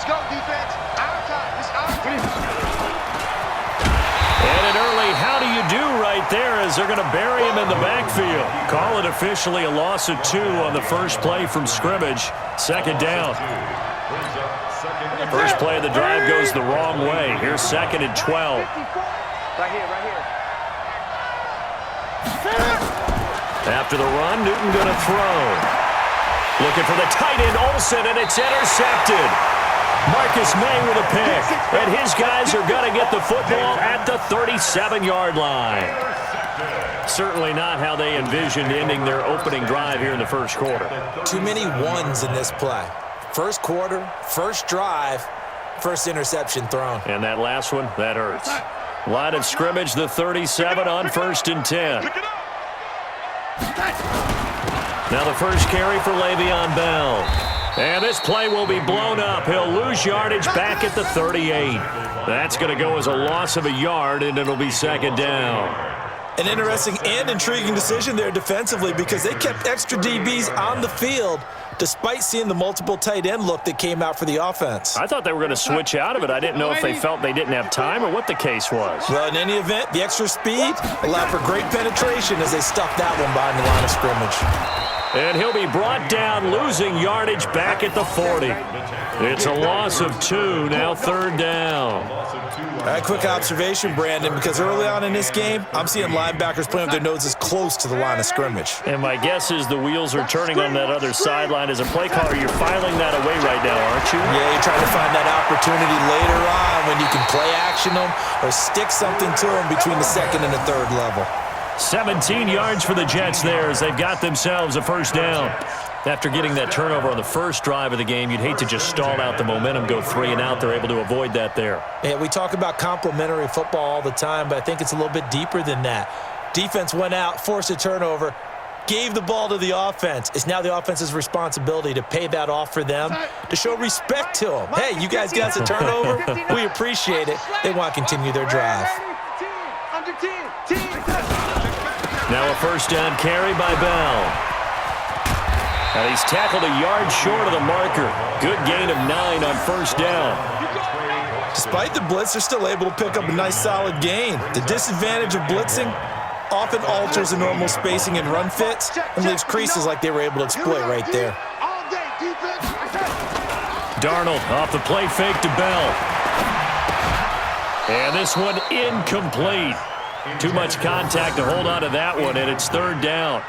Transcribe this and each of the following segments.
go, defense. Our time. It's our time. And an early how do you do right there as they're going to bury him in the backfield. Call it officially a loss of 2 on the first play from scrimmage. Second down. First play of the drive goes the wrong way. Here's 2nd and 12. Right here, right here. After the run, Newton going to throw. Looking for the tight end, Olsen, and it's intercepted. Marcus May with a pick. And his guys are going to get the football at the 37-yard line. Certainly not how they envisioned ending their opening drive here in the first quarter. Too many ones in this play. First quarter, first drive, first interception thrown. And that last one, that hurts. Line of scrimmage, the 37 on 1st and 10. Now the first carry for Le'Veon Bell. And this play will be blown up. He'll lose yardage back at the 38. That's going to go as a loss of a yard, and it'll be 2nd down. An interesting and intriguing decision there defensively because they kept extra DBs on the field despite seeing the multiple tight end look that came out for the offense. I thought they were going to switch out of it. I didn't know if they felt they didn't have time or what the case was. Well, in any event, the extra speed allowed for great penetration as they stuffed that one behind the line of scrimmage. And he'll be brought down, losing yardage back at the 40. It's a loss of 2, now 3rd down. All right, quick observation, Brandon, because early on in this game, I'm seeing linebackers playing with their noses close to the line of scrimmage. And my guess is the wheels are turning on that other sideline. As a play caller, you're filing that away right now, aren't you? Yeah, you're trying to find that opportunity later on when you can play action them or stick something to them between the 2nd and the 3rd level. 17 yards for the Jets there as they've got themselves a first down. After getting that turnover on the first drive of the game, you'd hate to just stall out the momentum, go 3 and out. They're able to avoid that there. Yeah, we talk about complementary football all the time, but I think it's a little bit deeper than that. Defense went out, forced a turnover, gave the ball to the offense. It's now the offense's responsibility to pay that off for them, to show respect to them. Hey, you guys got the turnover. We appreciate it. They want to continue their drive. Now a first down carry by Bell. And he's tackled a yard short of the marker. Good gain of 9 on first down. Despite the blitz, they're still able to pick up a nice solid gain. The disadvantage of blitzing often alters the normal spacing and run fits and leaves creases like they were able to exploit right there. Darnold off the play fake to Bell. And this one incomplete. Too much contact to hold on to that one, and it's 3rd down.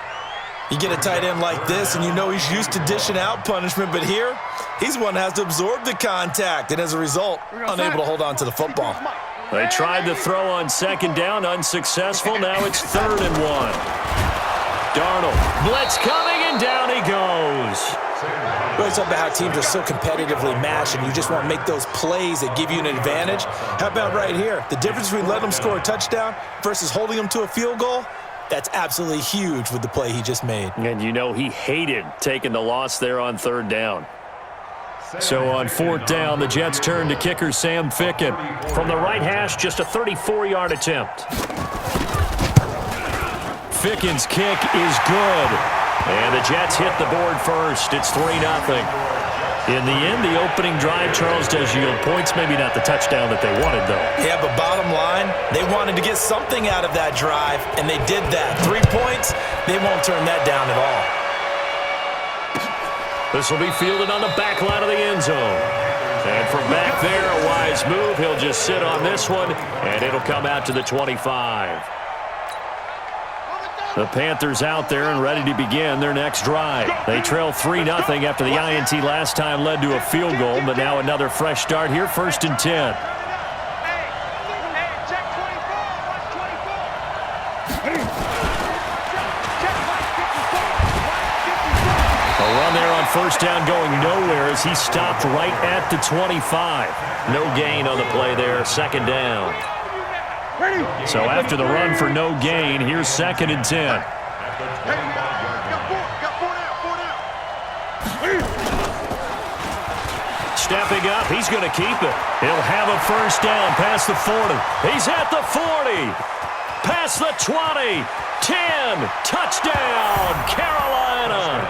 You get a tight end like this, and you know he's used to dishing out punishment, but here, he's one that has to absorb the contact, and as a result, unable to hold on to the football. They tried to throw on 2nd down, unsuccessful. Now it's 3rd and 1. Darnold, blitz coming, and down he goes. We always talk about how teams are so competitively matched, and you just want to make those plays that give you an advantage. How about right here? The difference between letting them score a touchdown versus holding them to a field goal, that's absolutely huge with the play he just made. And you know he hated taking the loss there on 3rd down. So on 4th down, the Jets turn to kicker Sam Ficken. From the right hash, just a 34-yard attempt. Ficken's kick is good. And the Jets hit the board first. It's 3-0. In the end, the opening drive, Charles, does yield points. Maybe not the touchdown that they wanted, though. Yeah, but bottom line, they wanted to get something out of that drive, and they did that. 3 points, they won't turn that down at all. This will be fielded on the back line of the end zone. And from back there, a wise move. He'll just sit on this one, and it'll come out to the 25. The Panthers out there and ready to begin their next drive. They trail 3-0 after the INT last time led to a field goal, but now another fresh start here, 1st and 10. A run there on first down going nowhere as he stopped right at the 25. No gain on the play there, 2nd down. So after the run for no gain, here's 2nd and 10. Stepping up, he's going to keep it. He'll have a first down past the 40. He's at the 40. Past the 20. 10. Touchdown, Carolina.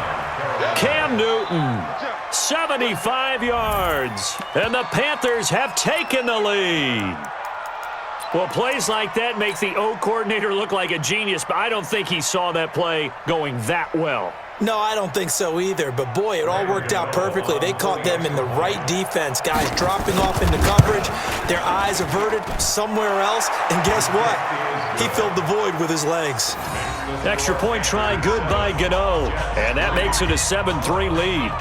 Cam Newton 75 yards. And the Panthers have taken the lead. Well, plays like that make the O coordinator look like a genius, but I don't think he saw that play going that well. No, I don't think so either. But, boy, it all worked out perfectly. They caught them in the right defense. Guys dropping off into coverage, their eyes averted somewhere else. And guess what? He filled the void with his legs. Extra point try good by Gano. And that makes it a 7-3 lead.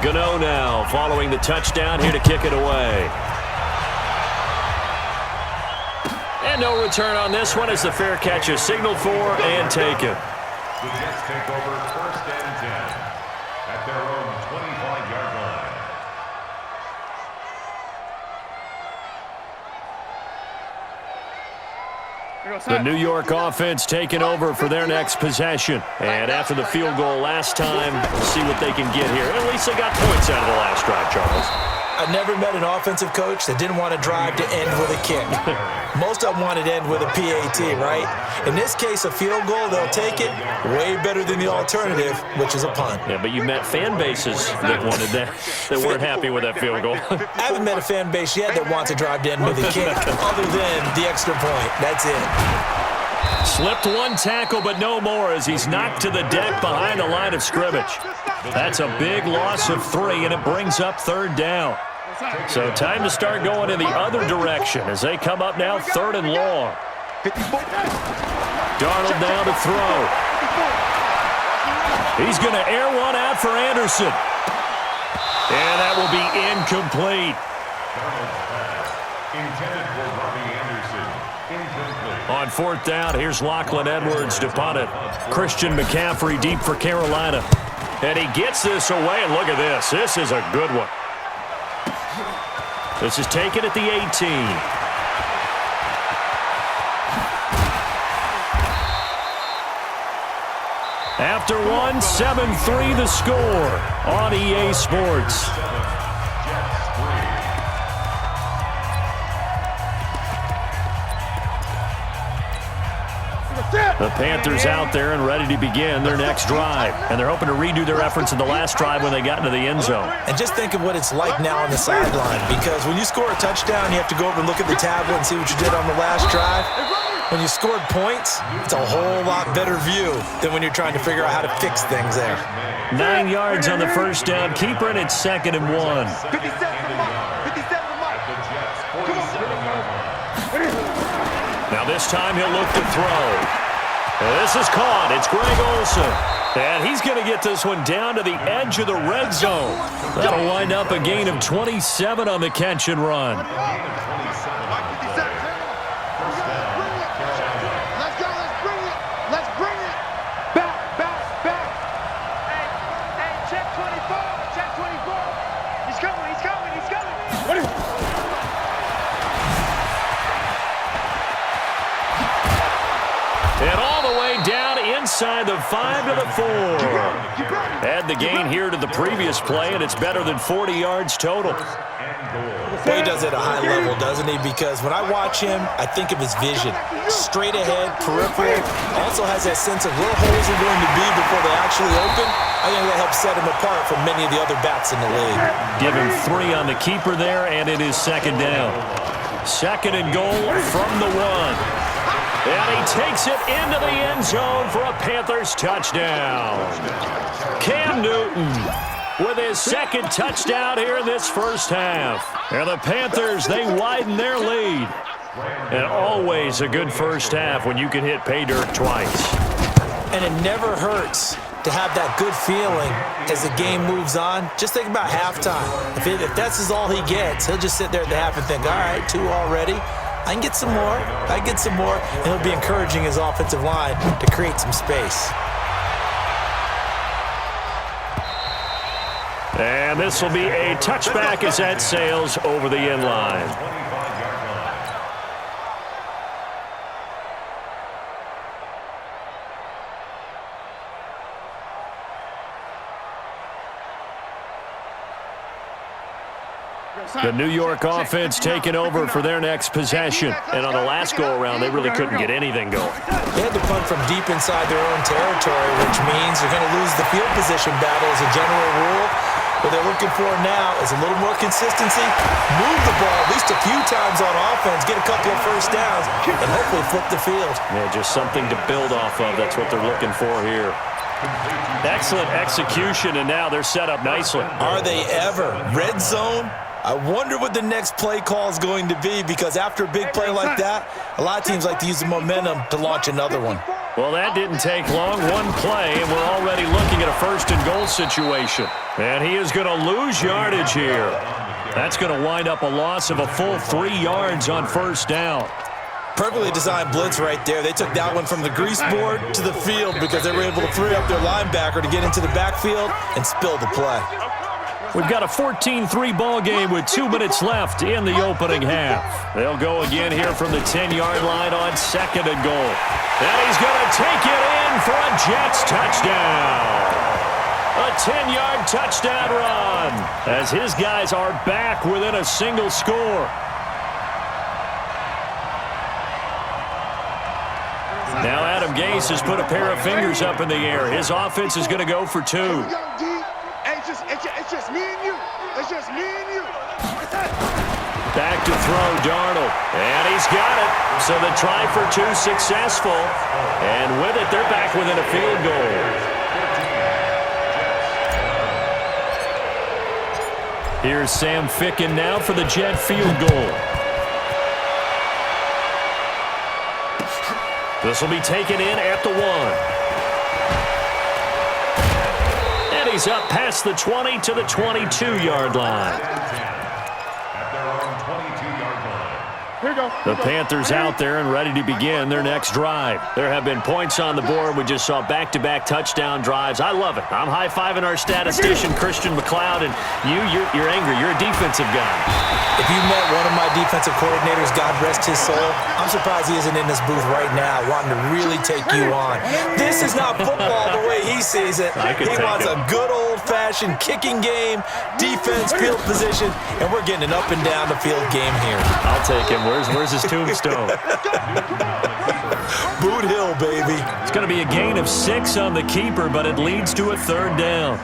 Gano now following the touchdown here to kick it away. And no return on this one as the fair catch is signaled for and taken. The Jets take over 1st and 10 at their own 25-yard line. The New York offense taking over for their next possession. And after the field goal last time, we'll see what they can get here. At least they got points out of the last drive, Charles. I never met an offensive coach that didn't want to drive to end with a kick. Most of them wanted to end with a PAT, right? In this case, a field goal, they'll take it. Way better than the alternative, which is a punt. Yeah, but you met fan bases that wanted that, that weren't happy with that field goal. I haven't met a fan base yet that wants to drive to end with a kick other than the extra point. That's it. Slipped one tackle, but no more as he's knocked to the deck behind the line of scrimmage. That's a big loss of 3, and it brings up 3rd down. So time to start going in the other direction as they come up now 3rd and long. Darnold now to throw. He's going to air one out for Anderson. And that will be incomplete. Intended for Robbie Anderson. Incomplete. On 4th down, here's Lachlan Edwards to punt it. Christian McCaffrey deep for Carolina. And he gets this away, and look at this. This is a good one. This is taken at the 18. After one, 7-3 the score on EA Sports. The Panthers out there and ready to begin their next drive. And they're hoping to redo their efforts in the last drive when they got into the end zone. And just think of what it's like now on the sideline, because when you score a touchdown, you have to go over and look at the tablet and see what you did on the last drive. When you scored points, it's a whole lot better view than when you're trying to figure out how to fix things there. 9 yards on the first down. Keeper, and it's 2nd and 1. Now this time he'll look to throw. This is caught. It's Greg Olsen. And he's going to get this one down to the edge of the red zone. That'll wind up a gain of 27 on the catch and run. Let's bring it. Back. Hey, check 24. He's coming. And all the way down inside the 5 to the 4. Add the gain here to the previous play, and it's better than 40 yards total. Well, he does it at a high level, doesn't he? Because when I watch him, I think of his vision. Straight ahead, peripheral. Also has that sense of where holes are going to be before they actually open. I think that helps set him apart from many of the other backs in the league. Give him 3 on the keeper there, and it is 2nd down. 2nd and goal from the 1. And he takes it into the end zone for a Panthers touchdown. Cam Newton with his 2nd touchdown here in this first half. And the Panthers, they widen their lead. And always a good first half when you can hit pay dirt twice. And it never hurts to have that good feeling as the game moves on. Just think about halftime. If that's all he gets, he'll just sit there at the half and think, all right, 2 already. I can get some more. And he'll be encouraging his offensive line to create some space. And this will be a touchback as that sails over the end line. The New York offense taking over for their next possession. And on the last go-around, they really couldn't get anything going. They had to punt from deep inside their own territory, which means they're going to lose the field position battle as a general rule. What they're looking for now is a little more consistency, move the ball at least a few times on offense, get a couple of first downs, and hopefully flip the field. Yeah, just something to build off of. That's what they're looking for here. Excellent execution, and now they're set up nicely. Are they ever? Red zone? I wonder what the next play call is going to be, because after a big play like that, a lot of teams like to use the momentum to launch another one. Well, that didn't take long. One play, and we're already looking at a first-and-goal situation. And he is going to lose yardage here. That's going to wind up a loss of a full 3 yards on first down. Perfectly designed blitz right there. They took that one from the grease board to the field because they were able to free up their linebacker to get into the backfield and spill the play. We've got a 14-3 ball game with 2 minutes left in the opening half. They'll go again here from the 10-yard line on second and goal. And he's going to take it in for a Jets touchdown. A 10-yard touchdown run as his guys are back within a single score. Now Adam Gase has put a pair of fingers up in the air. His offense is going to go for 2. It's just me and you. It's just me and you. Back to throw, Darnold. And he's got it. So the try for 2 successful. And with it, they're back within a field goal. Here's Sam Ficken now for the Jet field goal. This will be taken in at the 1. He's up past the 20 to the 22-yard line. The Panthers out there and ready to begin their next drive. There have been points on the board. We just saw back-to-back touchdown drives. I love it. I'm high-fiving our statistician, Christian McLeod, and you're angry. You're a defensive guy. If you met one of my defensive coordinators, God rest his soul, I'm surprised he isn't in this booth right now wanting to really take you on. This is not football the way he sees it. He wants a good old-fashioned kicking game, defense, field position, and we're getting an up-and-down-the-field game here. I'll take him. Where's his tombstone? Boot Hill, baby. It's going to be a gain of 6 on the keeper, but it leads to a 3rd down.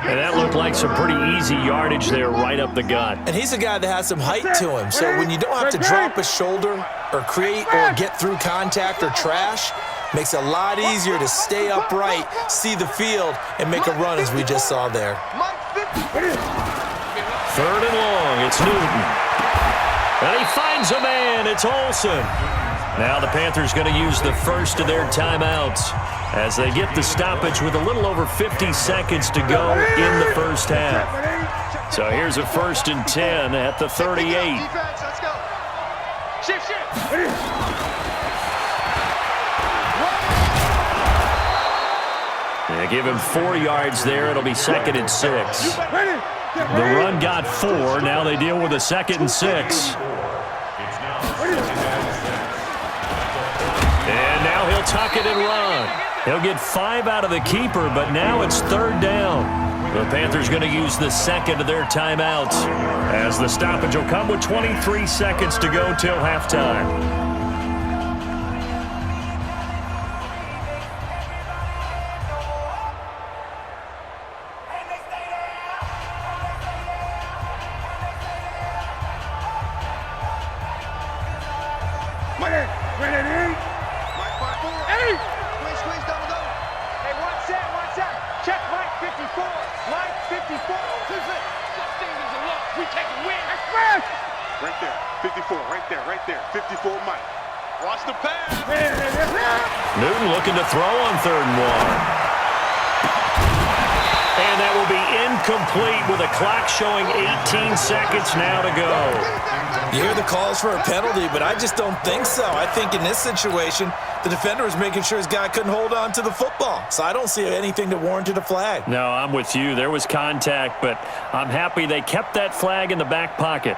And that looked like some pretty easy yardage there right up the gut. And he's a guy that has some height to him, so when you don't have to drop a shoulder or create or get through contact or trash, makes it a lot easier to stay upright, see the field, and make a run as we just saw there. 3rd and long, it's Newton. And he finds a man. It's Olsen. Now the Panthers going to use the first of their timeouts as they get the stoppage with a little over 50 seconds to go in the first half. So here's a 1st and 10 at the 38. Let's go. Shift. They give him 4 yards there. It'll be 2nd and 6. The run got 4. Now they deal with a 2nd and 6. And now he'll tuck it and run. He'll get 5 out of the keeper, but now it's 3rd down. The Panthers going to use the 2nd of their timeouts as the stoppage will come with 23 seconds to go till halftime. Newton looking to throw on 3rd and 1. And that will be incomplete with a clock showing 18 seconds now to go. You hear the calls for a penalty, but I just don't think so. I think in this situation, the defender was making sure his guy couldn't hold on to the football. So I don't see anything that warranted a flag. No, I'm with you. There was contact, but I'm happy they kept that flag in the back pocket.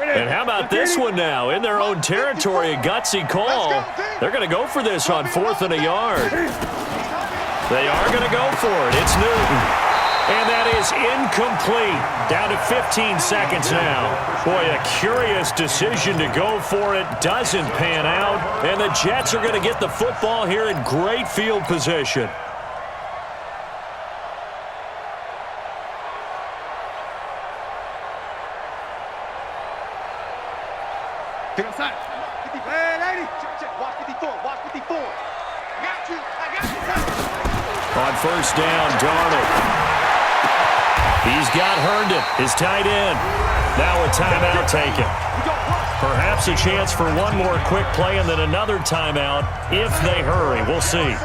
And how about this one now? In their own territory, a gutsy call. They're going to go for this on 4th and a yard. They are going to go for it. It's Newton. And that is incomplete. Down to 15 seconds now. Boy, a curious decision to go for it. Doesn't pan out. And the Jets are going to get the football here in great field position. Get outside. Hey, lady. Check. Watch 54. Watch 54. I got you. On first down, Darnold. He's got Herndon, his tight end. Now a timeout taken. Perhaps a chance for one more quick play and then another timeout if they hurry. We'll see.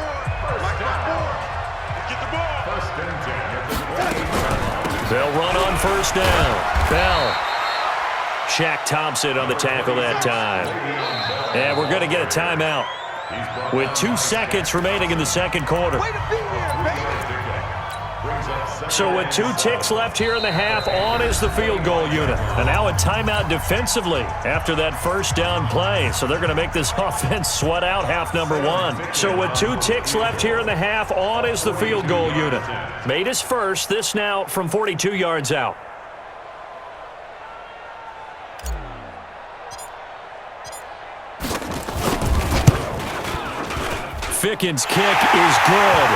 They'll run on first down. Bell. Shaq Thompson on the tackle that time. And we're going to get a timeout with 2 seconds remaining in the second quarter. So with 2 ticks left here in the half, on is the field goal unit. And now a timeout defensively after that first down play. So they're going to make this offense sweat out half number 1. So with 2 ticks left here in the half, on is the field goal unit. Made his first, this now from 42 yards out. Ficken's kick is good.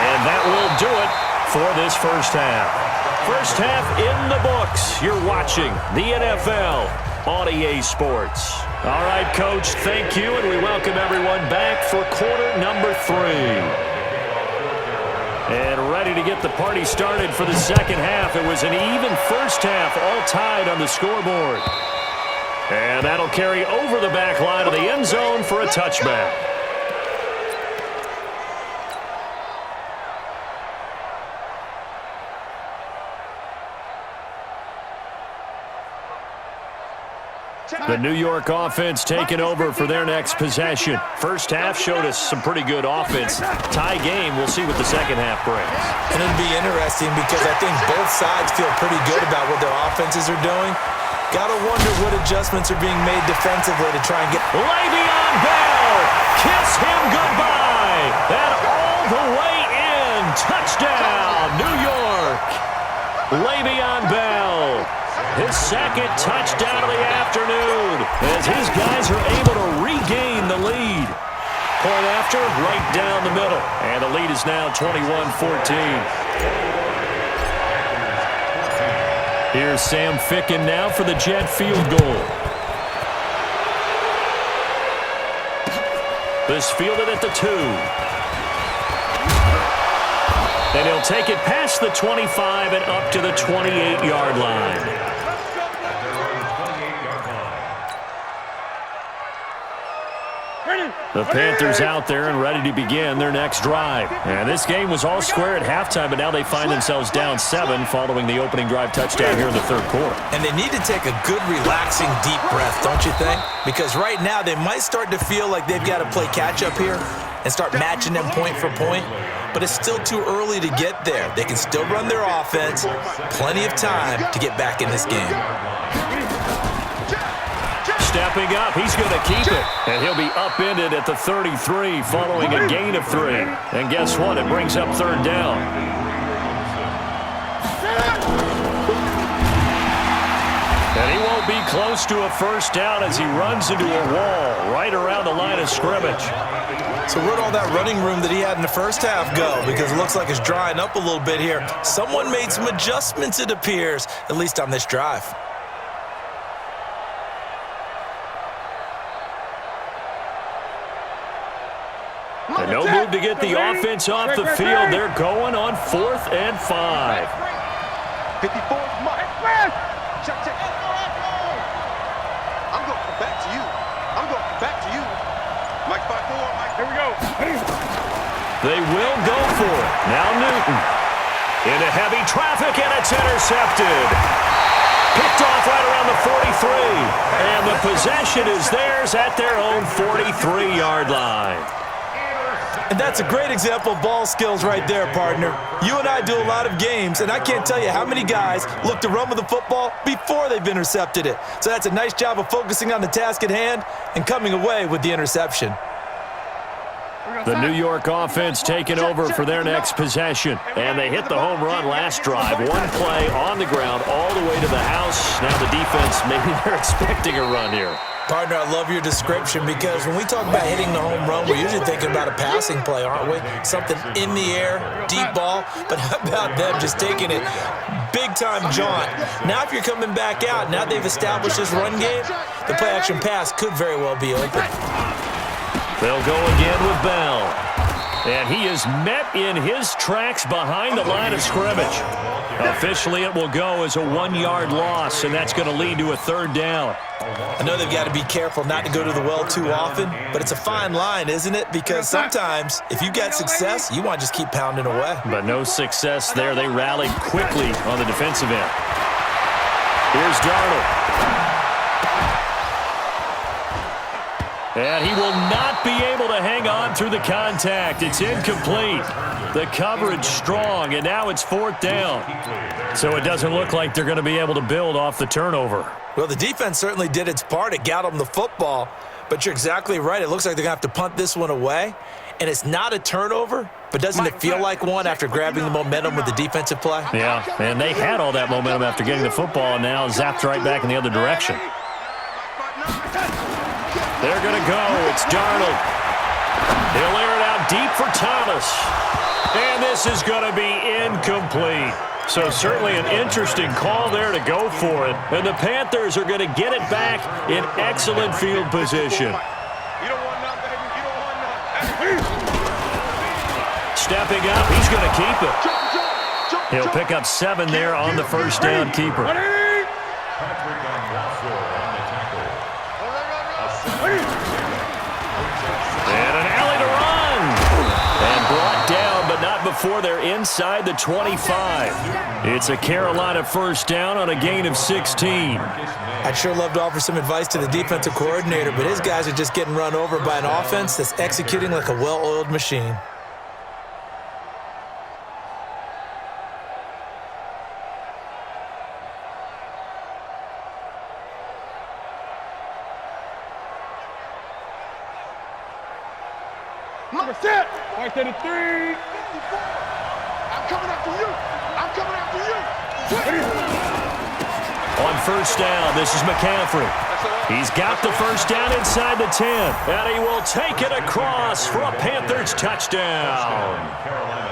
And that will do it for this first half. First half in the books. You're watching the NFL on EA Sports. All right, Coach, thank you, and we welcome everyone back for quarter number 3. And ready to get the party started for the second half. It was an even first half, all tied on the scoreboard. And that'll carry over the back line of the end zone for a touchback. The New York offense taking over for their next possession. First half showed us some pretty good offense. Tie game, we'll see what the second half brings. And it'll be interesting because I think both sides feel pretty good about what their offenses are doing. Got to wonder what adjustments are being made defensively to try and get... Le'Veon Bell, kiss him goodbye. And all the way in. Touchdown, New York. Le'Veon Bell. His second touchdown of the afternoon as his guys are able to regain the lead. Point after, right down the middle. And the lead is now 21-14. Here's Sam Ficken now for the Jet field goal. This fielded at the 2. And he'll take it past the 25 and up to the 28-yard line. The Panthers out there and ready to begin their next drive. And this game was all square at halftime, but now they find themselves down 7 following the opening drive touchdown here in the third quarter. And they need to take a good, relaxing, deep breath, don't you think? Because right now they might start to feel like they've got to play catch-up here and start matching them point for point. But it's still too early to get there. They can still run their offense. Plenty of time to get back in this game. Stepping up, he's going to keep it. And he'll be upended at the 33 following a gain of 3. And guess what? It brings up third down. And he won't be close to a first down as he runs into a wall right around the line of scrimmage. So where'd all that running room that he had in the first half go? Because it looks like it's drying up a little bit here. Someone made some adjustments, it appears, at least on this drive. And no move to get the offense off the field. They're going on 4th and 5. 54, Mike. Check. I'm going back to you. Mike 5-4, Mike. Here we go. They will go for it. Now Newton. Into heavy traffic, and it's intercepted. Picked off right around the 43. And the possession is theirs at their own 43-yard line. And that's a great example of ball skills right there, partner. You and I do a lot of games, and I can't tell you how many guys look to run with the football before they've intercepted it. So that's a nice job of focusing on the task at hand and coming away with the interception. The New York offense taking over for their next possession. And they hit the home run last drive. One play on the ground all the way to the house. Now the defense, maybe they're expecting a run here. Partner, I love your description because when we talk about hitting the home run, we're usually thinking about a passing play, aren't we? Something in the air, deep ball. But how about them just taking it big-time jaunt? Now if you're coming back out, now they've established this run game, the play-action pass could very well be open. They'll go again with Bell. And he is met in his tracks behind the line of scrimmage. Officially, it will go as a 1-yard loss, and that's going to lead to a third down. I know they've got to be careful not to go to the well too often, but it's a fine line, isn't it? Because sometimes, if you get success, you want to just keep pounding away. But no success there. They rallied quickly on the defensive end. Here's Darnold. And he will not be able to hang on through the contact. It's incomplete. The coverage strong, and now it's fourth down. So it doesn't look like they're going to be able to build off the turnover. Well, the defense certainly did its part. It got them the football, but you're exactly right. It looks like they're going to have to punt this one away, and it's not a turnover, but doesn't it feel like one after grabbing the momentum with the defensive play? Yeah, and they had all that momentum after getting the football, and now zapped right back in the other direction. They're going to go. It's Darnold. He'll air it out deep for Thomas. And this is going to be incomplete. So certainly an interesting call there to go for it. And the Panthers are going to get it back in excellent field position. Stepping up, he's going to keep it. He'll pick up 7 there on the first down keeper. And an alley to run. And brought down, but not before they're inside the 25. It's a Carolina first down on a gain of 16. I'd sure love to offer some advice to the defensive coordinator, but his guys are just getting run over by an offense that's executing like a well-oiled machine. Number 6. Right to the 3. I'm coming after you. I'm coming after you. On first down, this is McCaffrey. He's got the first down inside the 10. And he will take it across for a Panthers touchdown.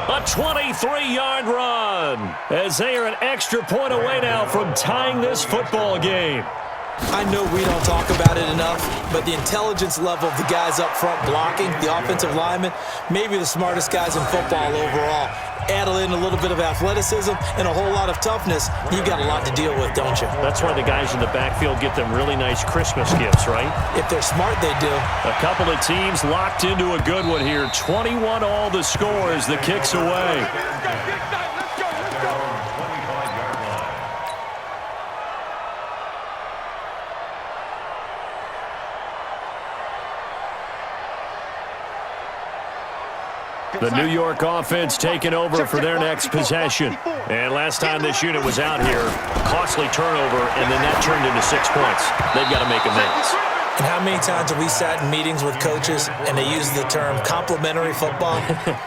A 23-yard run. As they are an extra point away now from tying this football game. I know we don't talk about it enough, but the intelligence level of the guys up front blocking, the offensive linemen, maybe the smartest guys in football overall. Add in a little bit of athleticism and a whole lot of toughness, you've got a lot to deal with, don't you? That's why the guys in the backfield get them really nice Christmas gifts, right? If they're smart, they do. A couple of teams locked into a good one here. 21 all the score as the kick's away. The New York offense taking over for their next possession. And last time this unit was out here, costly turnover, and then that turned into 6 points. They've got to make amends. And how many times have we sat in meetings with coaches and they use the term complementary football?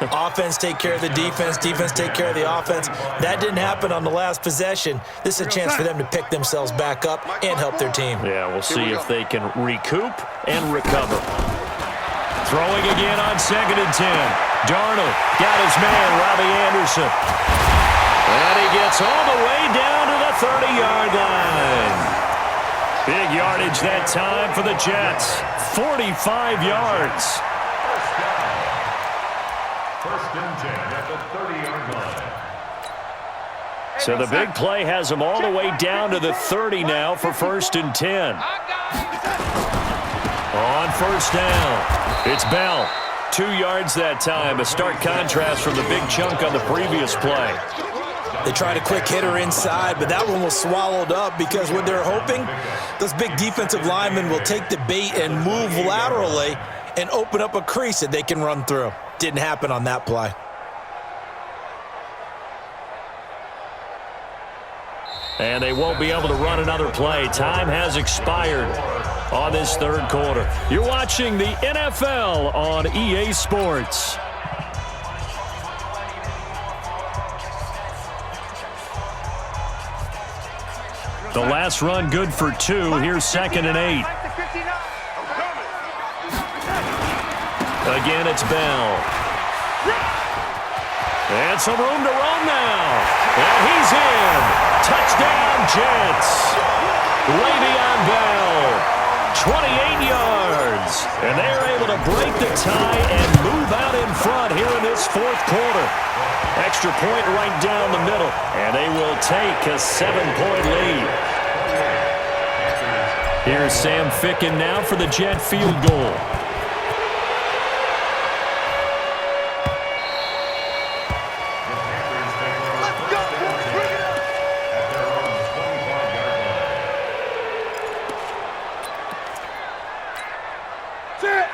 Offense take care of the defense, defense take care of the offense. That didn't happen on the last possession. This is a chance for them to pick themselves back up and help their team. Yeah, we'll see if they can recoup and recover. Throwing again on 2nd and 10. Darnold got his man, Robbie Anderson. And he gets all the way down to the 30-yard line. Big yardage that time for the Jets. 45 yards. First and 10 at the 30-yard line. So the big play has them all the way down to the 30 now for 1st and 10. On first down, it's Bell. 2 yards that time, a stark contrast from the big chunk on the previous play. They tried a quick hitter inside, but that one was swallowed up because what they're hoping, those big defensive linemen will take the bait and move laterally and open up a crease that they can run through. Didn't happen on that play. And they won't be able to run another play. Time has expired. on this third quarter. You're watching the NFL on EA Sports. The last run good for 2. Here's 2nd and 8. Again, it's Bell. And some room to run now. And he's in. Touchdown, Jets. Le'Veon Bell, 28 yards. And they're able to break the tie and move out in front here in this fourth quarter. Extra point right down the middle. And they will take a 7-point lead. Here's Sam Ficken now for the Jet field goal.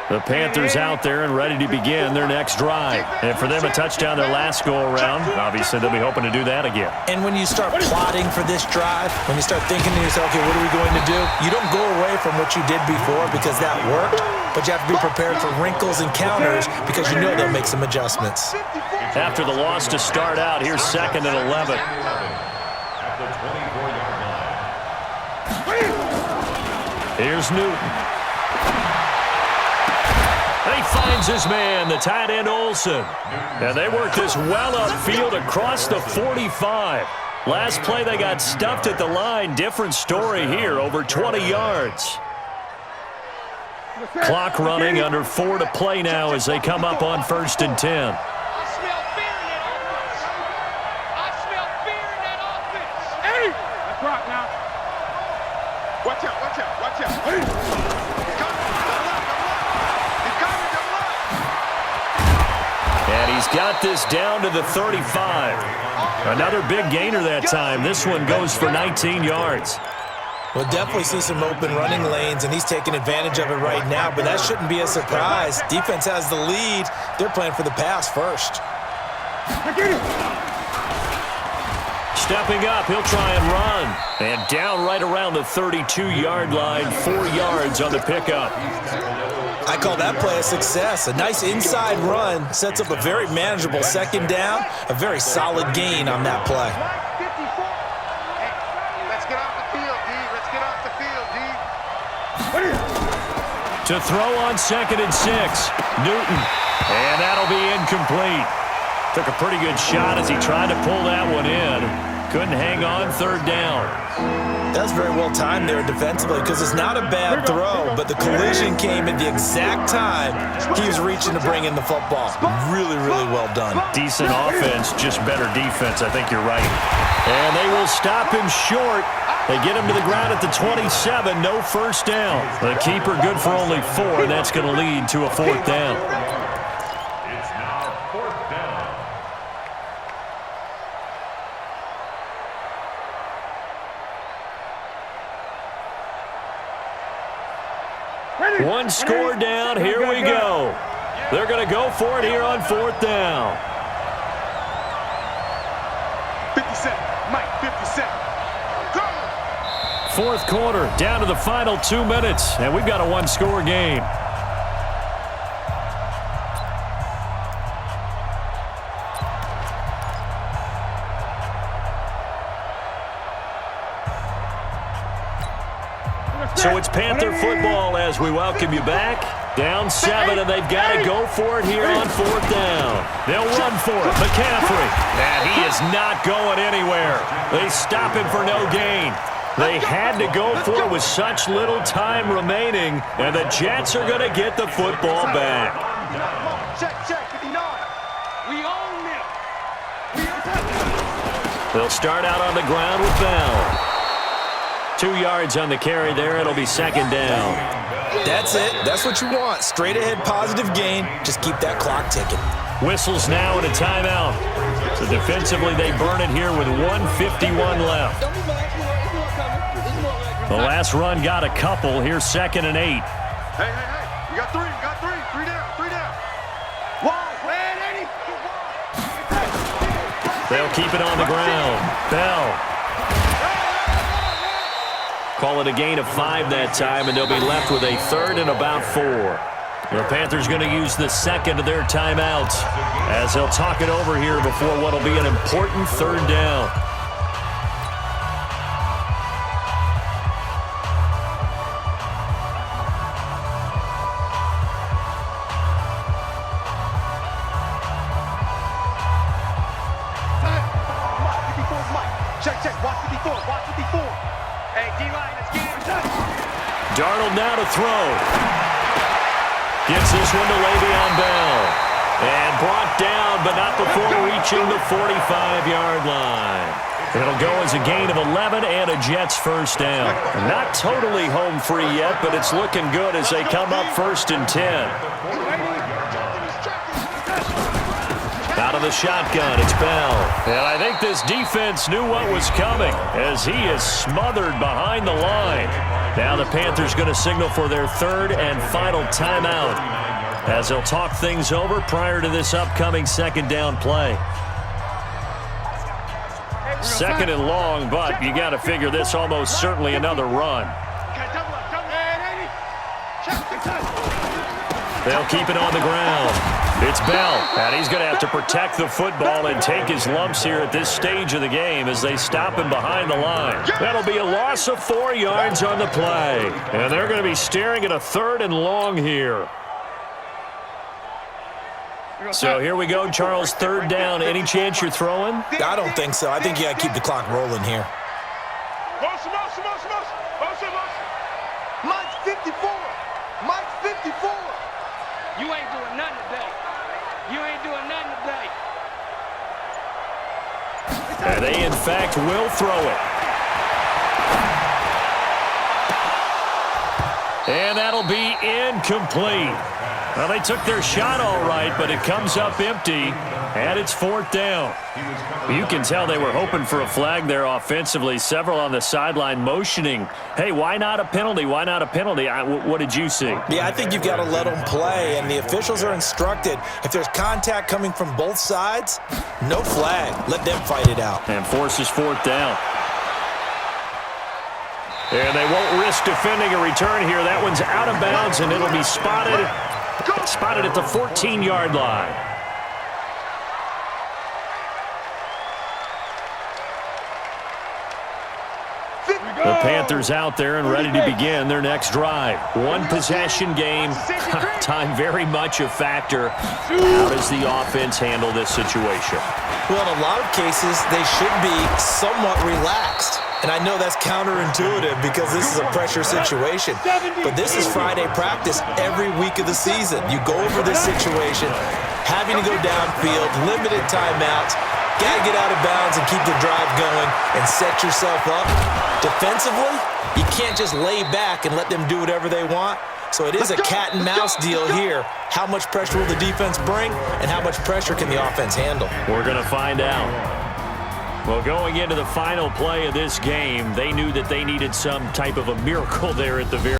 The Panthers out there and ready to begin their next drive. And for them, a touchdown their last go-around. Obviously, they'll be hoping to do that again. And when you start plotting for this drive, when you start thinking to yourself, okay, what are we going to do? You don't go away from what you did before because that worked, but you have to be prepared for wrinkles and counters because you know they'll make some adjustments. After the loss to start out, here's 2nd and 11. At the 24-yard line. Here's Newton. He finds his man, the tight end Olsen. And they work this well upfield across the 45. Last play, they got stuffed at the line. Different story here, over 20 yards. Clock running, under 4 to play now as they come up on 1st and 10. Watch out, watch out, watch out. Hey. And he's got this down to the 35. Another big gainer that time. This one goes for 19 yards. We'll definitely see some open running lanes, and he's taking advantage of it right now, but that shouldn't be a surprise. Defense has the lead. They're playing for the pass first. Stepping up, he'll try and run. And down right around the 32-yard line, 4 yards on the pickup. I call that play a success. A nice inside run sets up a very manageable 2nd down, a very solid gain on that play. Let's get off the field, D. Let's get off the field, D. To throw on 2nd and 6, Newton. And that'll be incomplete. Took a pretty good shot as he tried to pull that one in. Couldn't hang on 3rd down. That's very well timed there defensively because it's not a bad throw, but the collision came at the exact time he was reaching to bring in the football. Really, really well done. Decent offense, just better defense. I think you're right. And they will stop him short. They get him to the ground at the 27. No 1st down. The keeper good for only 4, and that's going to lead to a 4th down. It's now 4th down. One score down. Here we go. They're going to go for it here on 4th down. 57, Mike, 57. Go! 4th quarter, down to the final 2 minutes, and we've got a 1-score game. So it's Panther football as we welcome you back. Down 7, and they've got to go for it here on 4th down. They'll run for it. McCaffrey. And he is not going anywhere. They stop him for no gain. They had to go for it with such little time remaining, and the Jets are going to get the football back. Check, 59. We own it. They'll start out on the ground with Bell. 2 yards on the carry there. It'll be 2nd down. That's it. That's what you want. Straight ahead positive gain. Just keep that clock ticking. Whistles now and a timeout. So defensively, they burn it here with 1:51 left. The last run got a couple. Here's 2nd and 8. Hey. You got 3. You got 3. 3 down. 3 down. Whoa, man, 80. They'll keep it on the ground. Bell. Call it a gain of 5 that time, and they'll be left with a 3rd and about 4. The Panthers going to use the second of their timeouts as they'll talk it over here before what will be an important 3rd down. Check, watch 54, watch 54. Hey, D-line, let's get it done. Darnold now to throw. Gets this one to Le'Veon Bell. And brought down, but not before reaching the 45-yard line. It'll go as a gain of 11 and a Jets first down. Not totally home free yet, but it's looking good as they come up 1st and 10. Out of the shotgun, it's Bell. And I think this defense knew what was coming as he is smothered behind the line. Now the Panthers going to signal for their 3rd and final timeout as they'll talk things over prior to this upcoming 2nd down play. 2nd and long, but you got to figure this almost certainly another run. They'll keep it on the ground. It's Bell, and he's going to have to protect the football and take his lumps here at this stage of the game as they stop him behind the line. That'll be a loss of 4 yards on the play, and they're going to be staring at a 3rd and long here. So here we go, Charles, 3rd down. Any chance you're throwing? I don't think so. I think you got to keep the clock rolling here. Mike's 54. Mike's 54. You ain't doing nothing today. You ain't doing nothing today. And they, in fact, will throw it. And that'll be incomplete. Well, they took their shot all right, but it comes up empty, and it's 4th down. You can tell they were hoping for a flag there offensively. Several on the sideline motioning, hey, why not a penalty? Why not a penalty? What did you see? Yeah, I think you've got to let them play, and the officials are instructed. If there's contact coming from both sides, no flag. Let them fight it out. And forces 4th down. And they won't risk defending a return here. That one's out of bounds, and it'll be spotted at the 14-yard line. The Panthers out there and ready to begin their next drive. One possession game. Time very much a factor. How does the offense handle this situation? Well, in a lot of cases, they should be somewhat relaxed. And I know that's counterintuitive because this is a pressure situation. But this is Friday practice every week of the season. You go over this situation, having to go downfield, limited timeouts, got to get out of bounds and keep the drive going and set yourself up. Defensively, you can't just lay back and let them do whatever they want. So it is a cat and mouse deal here. How much pressure will the defense bring and how much pressure can the offense handle? We're going to find out. Well, going into the final play of this game, they knew that they needed some type of a miracle there at the very